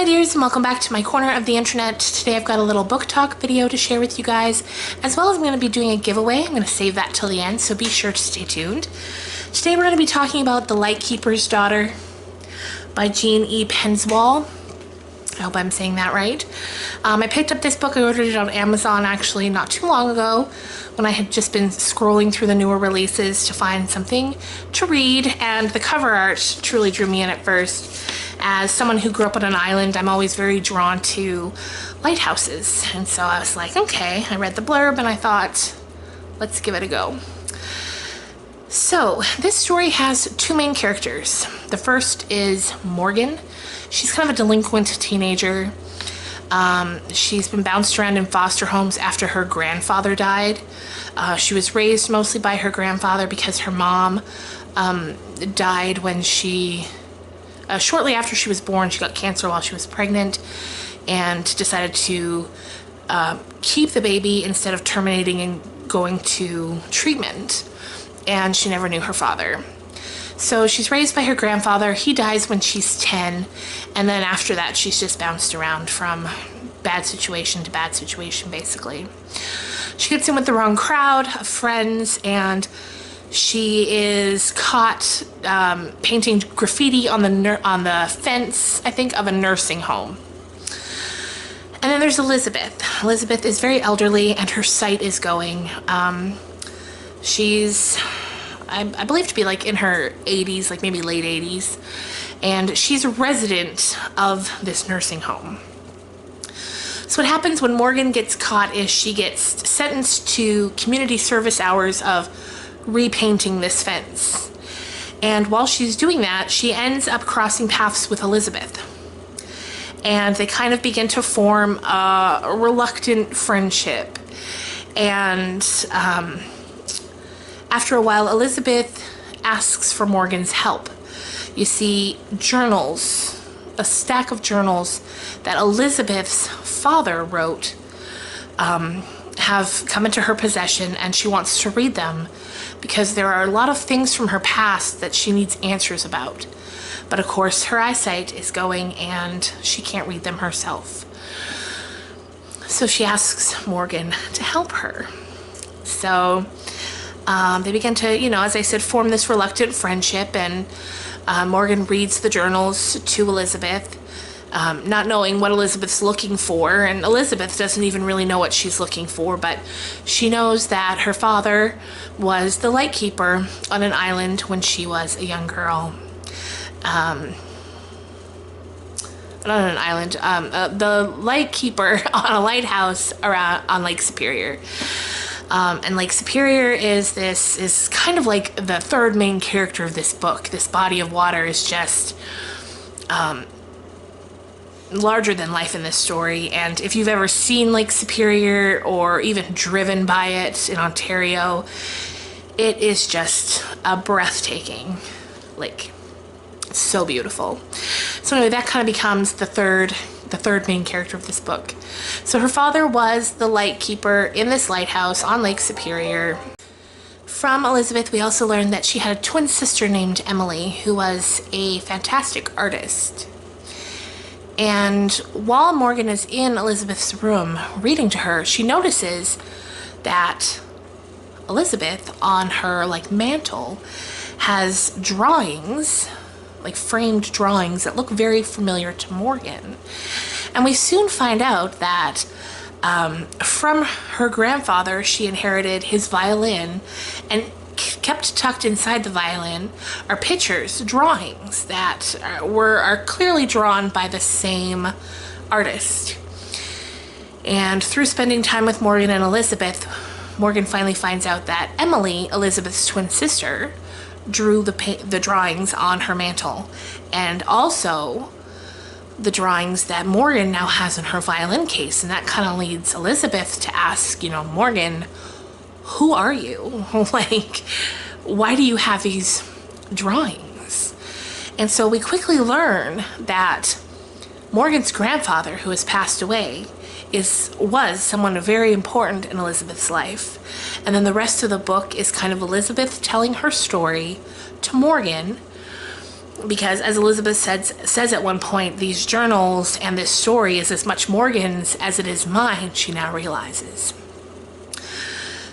my dears, and welcome back to my corner of the internet. Today I've got a little book talk video to share with you guys, as well as I'm going to be doing a giveaway. I'm going to save that till the end, so be sure to stay tuned. Today we're going to be talking about The Lightkeeper's Daughter by Jean E. Penswall. I hope I'm saying that right. I picked up this book. I ordered it on Amazon actually not too long ago when I had just been scrolling through the newer releases to find something to read, and the cover art truly drew me in at first. As someone who grew up on an island, I'm always very drawn to lighthouses, and so I was like, okay, I read the blurb and I thought, let's give it a go. So this story has two main characters. The first is Morgan. She's kind of a delinquent teenager. She's been bounced around in foster homes after her grandfather died. She was raised mostly by her grandfather because her mom died when shortly after she was born. She got cancer while she was pregnant and decided to keep the baby instead of terminating and going to treatment. And she never knew her father. So she's raised by her grandfather. He dies when she's 10, and then after that she's just bounced around from bad situation to bad situation, basically. She gets in with the wrong crowd of friends, and she is caught painting graffiti on the fence, I think, of a nursing home. And then there's Elizabeth. Elizabeth is very elderly, and her sight is going. She's I believe to be like in her 80s, like maybe late 80s, and she's a resident of this nursing home. So what happens when Morgan gets caught is she gets sentenced to community service hours of repainting this fence. And while she's doing that, she ends up crossing paths with Elizabeth. And they kind of begin to form a reluctant friendship. And after a while, Elizabeth asks for Morgan's help. You see, journals, a stack of journals that Elizabeth's father wrote, have come into her possession, and she wants to read them because there are a lot of things from her past that she needs answers about. But of course, her eyesight is going and she can't read them herself. So she asks Morgan to help her. So they begin to, as I said, form this reluctant friendship, and Morgan reads the journals to Elizabeth, not knowing what Elizabeth's looking for, and Elizabeth doesn't even really know what she's looking for, but she knows that her father was the lightkeeper on an island when she was a young girl. Not on an island, the lightkeeper on a lighthouse on Lake Superior. And Lake Superior is kind of like the third main character of this book. This body of water is just larger than life in this story. And if you've ever seen Lake Superior or even driven by it in Ontario, it is just a breathtaking lake. It's so beautiful. So anyway, that kind of becomes the third main character of this book. So her father was the lightkeeper in this lighthouse on Lake Superior. From Elizabeth, we also learned that she had a twin sister named Emily, who was a fantastic artist. And while Morgan is in Elizabeth's room reading to her, she notices that Elizabeth on her mantle has drawings, framed drawings that look very familiar to Morgan. And we soon find out that from her grandfather, she inherited his violin, and kept tucked inside the violin are pictures, drawings that are clearly drawn by the same artist. And through spending time with Morgan and Elizabeth, Morgan finally finds out that Emily, Elizabeth's twin sister, drew the drawings on her mantle, and also the drawings that Morgan now has in her violin case. And that kind of leads Elizabeth to ask, Morgan, who are you? Why do you have these drawings? And so we quickly learn that Morgan's grandfather, who has passed away, was someone very important in Elizabeth's life. And then the rest of the book is kind of Elizabeth telling her story to Morgan, because as Elizabeth says at one point, these journals and this story is as much Morgan's as it is mine, she now realizes.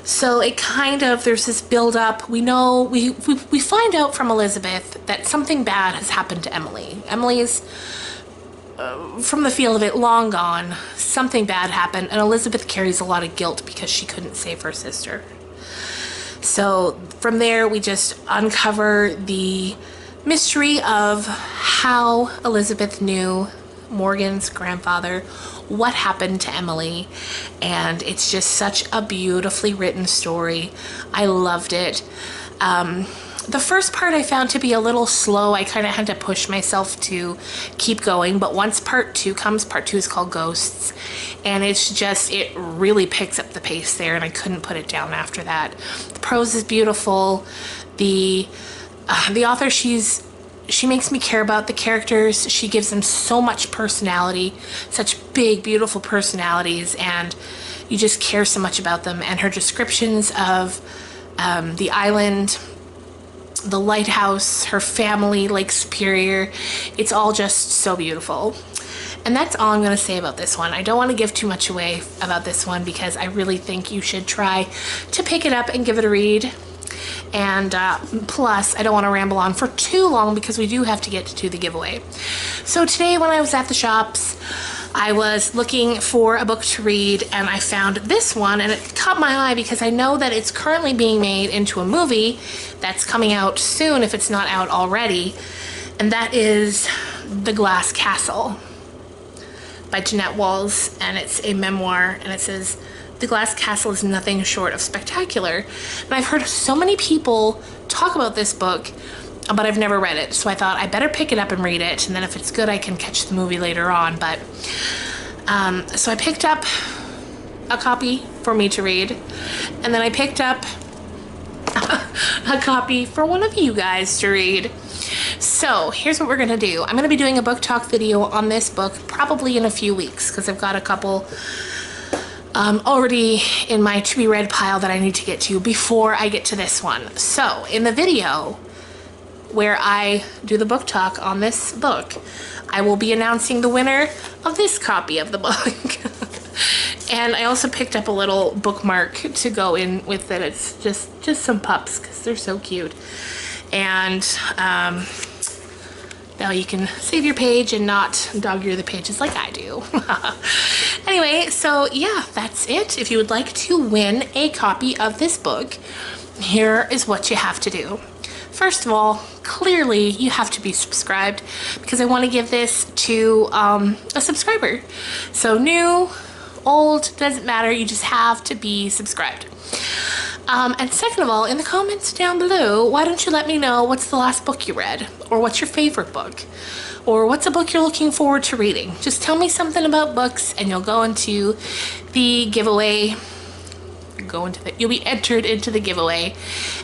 So it kind of, there's this build up. We know, we find out from Elizabeth that something bad has happened to Emily. Emily's, from the feel of it, long gone. Something bad happened, and Elizabeth carries a lot of guilt because she couldn't save her sister. So from there, we just uncover the mystery of how Elizabeth knew Morgan's grandfather, what happened to Emily, and it's just such a beautifully written story. I loved it. The first part I found to be a little slow. I kind of had to push myself to keep going, but once part 2 comes, part 2 is called Ghosts, and it's just, it really picks up the pace there, and I couldn't put it down after that. The prose is beautiful. The author, she makes me care about the characters. She gives them so much personality, such big, beautiful personalities, and you just care so much about them. And her descriptions of the island, the lighthouse, her family, Lake Superior, it's all just so beautiful. And that's all I'm going to say about this one. I don't want to give too much away about this one because I really think you should try to pick it up and give it a read. And plus, I don't want to ramble on for too long because we do have to get to the giveaway. So today when I was at the shops, I was looking for a book to read, and I found this one, and it caught my eye because I know that it's currently being made into a movie that's coming out soon if it's not out already, and that is The Glass Castle by Jeanette Walls, and it's a memoir, and it says, "The Glass Castle is nothing short of spectacular." And I've heard so many people talk about this book, but I've never read it. So I thought I better pick it up and read it, and then if it's good, I can catch the movie later on. But so I picked up a copy for me to read, and then I picked up a copy for one of you guys to read. So here's what we're gonna do. I'm gonna be doing a book talk video on this book probably in a few weeks because I've got a couple already in my to be read pile that I need to get to before I get to this one. So in the video where I do the book talk on this book, I will be announcing the winner of this copy of the book. And I also picked up a little bookmark to go in with it. It's just some pups because they're so cute. And now you can save your page and not dog-ear the pages like I do. Anyway, so yeah, that's it. If you would like to win a copy of this book, here is what you have to do. First of all, clearly you have to be subscribed because I want to give this to a subscriber. So new, old, doesn't matter. You just have to be subscribed. And second of all, in the comments down below, why don't you let me know what's the last book you read, or what's your favorite book, or what's a book you're looking forward to reading. Just tell me something about books and you'll go into the giveaway. You'll be entered into the giveaway,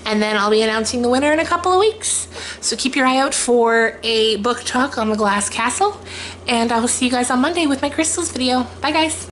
and then I'll be announcing the winner in a couple of weeks. So keep your eye out for a book talk on The Glass Castle, and I will see you guys on Monday with my crystals video. Bye guys.